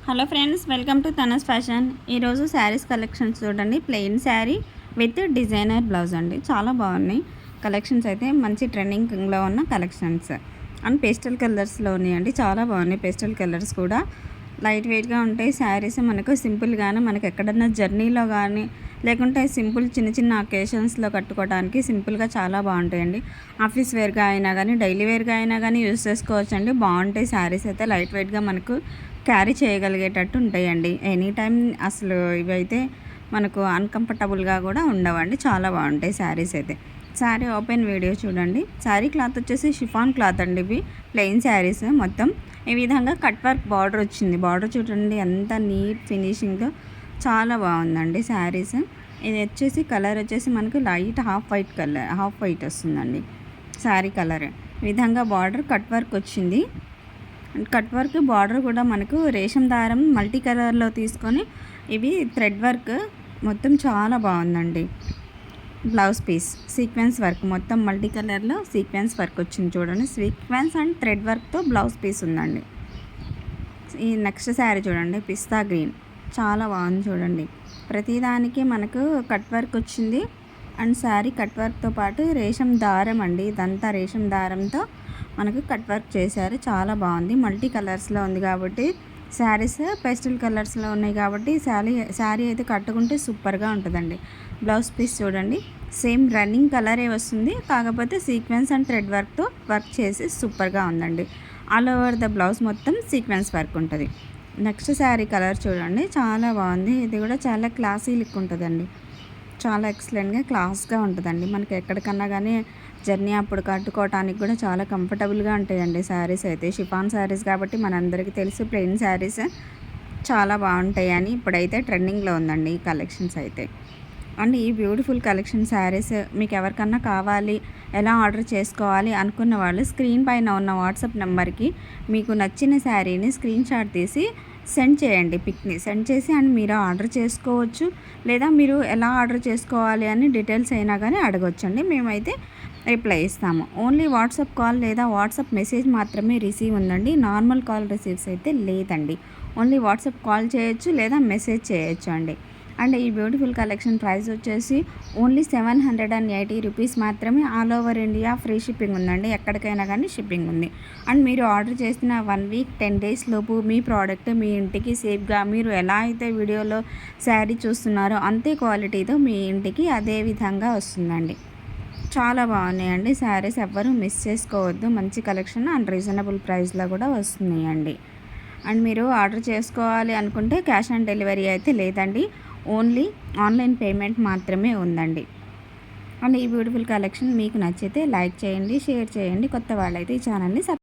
Hello friends, welcome to Tanas fashion. ఈరోజు saris collections చూడండి. Plain sari with designer blouse అండి. చాలా బాగున్నాయి కలెక్షన్స్. అయితే మంచి ట్రెండింగ్లో ఉన్న కలెక్షన్స్ అండ్ పేస్టల్ కలర్స్లో ఉన్నాయండి. చాలా బాగున్నాయి. పేస్టల్ కలర్స్ కూడా లైట్ వెయిట్గా ఉంటాయి. శారీస్ మనకు సింపుల్గానే మనకు ఎక్కడన్నా జర్నీలో కానీ లేకుంటే సింపుల్ చిన్న చిన్న అకేషన్స్లో కట్టుకోవడానికి సింపుల్గా చాలా బాగుంటాయండి. ఆఫీస్ వేర్గా అయినా కానీ డైలీ వేర్గా అయినా కానీ యూస్ చేసుకోవచ్చండి. బాగుంటాయి శారీస్ అయితే. లైట్ వెయిట్గా మనకు క్యారీ చేయగలిగేటట్టు ఉంటాయండి. ఎనీ టైం అసలు ఇవైతే మనకు అన్కంఫర్టబుల్గా కూడా ఉండవండి. చాలా బాగుంటాయి శారీస్ అయితే. శారీ ఓపెన్ వీడియో చూడండి. శారీ క్లాత్ వచ్చేసి షిఫాన్ క్లాత్ అండి. ఇవి ప్లెయిన్ శారీస్ మొత్తం ఈ విధంగా కట్ వర్క్ బార్డర్ వచ్చింది. బార్డర్ చూడండి ఎంత నీట్ ఫినిషింగ్తో చాలా బాగుందండి శారీస్. ఇది వచ్చేసి కలర్ వచ్చేసి మనకు లైట్ హాఫ్ వైట్ వస్తుందండి శారీ కలర్. ఈ విధంగా బార్డర్ కట్ వర్క్ వచ్చింది. కట్ వర్క్ బార్డర్ కూడా మనకు రేషం దారం మల్టీ కలర్లో తీసుకొని ఇవి థ్రెడ్ వర్క్ మొత్తం చాలా బాగుందండి. బ్లౌజ్ పీస్ సీక్వెన్స్ వర్క్ మొత్తం మల్టీ కలర్లో సీక్వెన్స్ వర్క్ వచ్చింది చూడండి. సీక్వెన్స్ అండ్ థ్రెడ్ వర్క్తో బ్లౌజ్ పీస్ ఉందండి. ఈ నెక్స్ట్ శారీ చూడండి, పిస్తా గ్రీన్. చాలా బాగుంది చూడండి. ప్రతిదానికి మనకు కట్ వర్క్ వచ్చింది అండ్ శారీ కట్ వర్క్తో పాటు రేషం దారం అండి. ఇదంతా రేషం దారంతో మనకు కట్ వర్క్ చేశారు. చాలా బాగుంది. మల్టీ కలర్స్లో ఉంది కాబట్టి శారీస్ పేస్టల్ కలర్స్లో ఉన్నాయి కాబట్టి శారీ అయితే కట్టుకుంటే సూపర్గా ఉంటుందండి. బ్లౌజ్ పీస్ చూడండి, సేమ్ రన్నింగ్ కలరే వస్తుంది. కాకపోతే సీక్వెన్స్ అండ్ థ్రెడ్ వర్క్తో వర్క్ చేసి సూపర్గా ఉందండి. ఆల్ ఓవర్ ద బ్లౌజ్ మొత్తం సీక్వెన్స్ వర్క్ ఉంటుంది. నెక్స్ట్ శారీ కలర్ చూడండి, చాలా బాగుంది. ఇది కూడా చాలా క్లాసీ లుక్ ఉంటుందండి. చాలా ఎక్సలెంట్గా క్లాస్గా ఉంటుందండి. మనకి ఎక్కడికన్నా కానీ జర్నీ అప్పుడు కట్టుకోవటానికి కూడా చాలా కంఫర్టబుల్గా ఉంటాయండి శారీస్ అయితే. షిఫాన్ శారీస్ కాబట్టి మనందరికీ తెలుసు ప్లెయిన్ శారీస్ చాలా బాగుంటాయి అని ఇప్పుడైతే ట్రెండింగ్లో ఉందండి ఈ కలెక్షన్స్ అయితే. అండ్ ఈ బ్యూటిఫుల్ కలెక్షన్ శారీస్ మీకు ఎవరికన్నా కావాలి, ఎలా ఆర్డర్ చేసుకోవాలి అనుకున్న వాళ్ళు స్క్రీన్ పైన ఉన్న వాట్సాప్ నెంబర్కి మీకు నచ్చిన శారీని స్క్రీన్ షాట్ తీసి సెండ్ చేయండి. పిక్ని సెండ్ చేసి అండ్ మీరు ఆర్డర్ చేసుకోవచ్చు. లేదా మీరు ఎలా ఆర్డర్ చేసుకోవాలి అని డీటెయిల్స్ అయినా కానీ అడగొచ్చండి. మేమైతే రిప్లై ఇస్తాము. ఓన్లీ వాట్సాప్ కాల్ లేదా వాట్సాప్ మెసేజ్ మాత్రమే రిసీవ్ ఉందండి. నార్మల్ కాల్ రిసీవ్స్ అయితే లేదండి. ఓన్లీ వాట్సాప్ కాల్ చేయొచ్చు లేదా మెసేజ్ చేయొచ్చు అండి. అండ్ ఈ బ్యూటిఫుల్ కలెక్షన్ ప్రైస్ వచ్చేసి ఓన్లీ 780 రూపీస్ మాత్రమే. All over India free shipping ఉందండి. ఎక్కడికైనా కానీ షిప్పింగ్ ఉంది. అండ్ మీరు ఆర్డర్ చేసిన 1 వీక్ 10 డేస్ లోపు మీ ప్రోడక్ట్ మీ ఇంటికి సేఫ్గా మీరు ఎలా అయితే వీడియోలో శారీ చూస్తున్నారో అంతే క్వాలిటీతో మీ ఇంటికి అదే విధంగా వస్తుందండి. చాలా బాగున్నాయండి శారీస్. ఎవ్వరూ మిస్ చేసుకోవద్దు. మంచి కలెక్షన్ అండ్ రీజనబుల్ ప్రైస్లో కూడా వస్తున్నాయండి. అండ్ మీరు ఆర్డర్ చేసుకోవాలి అనుకుంటే క్యాష్ ఆన్ డెలివరీ అయితే లేదండి. ఓన్లీ ఆన్లైన్ పేమెంట్ మాత్రమే ఉందండి. అండ్ ఈ బ్యూటిఫుల్ కలెక్షన్ మీకు నచ్చితే లైక్ చేయండి, షేర్ చేయండి. కొత్త వాళ్ళైతే ఈ ఛానల్ని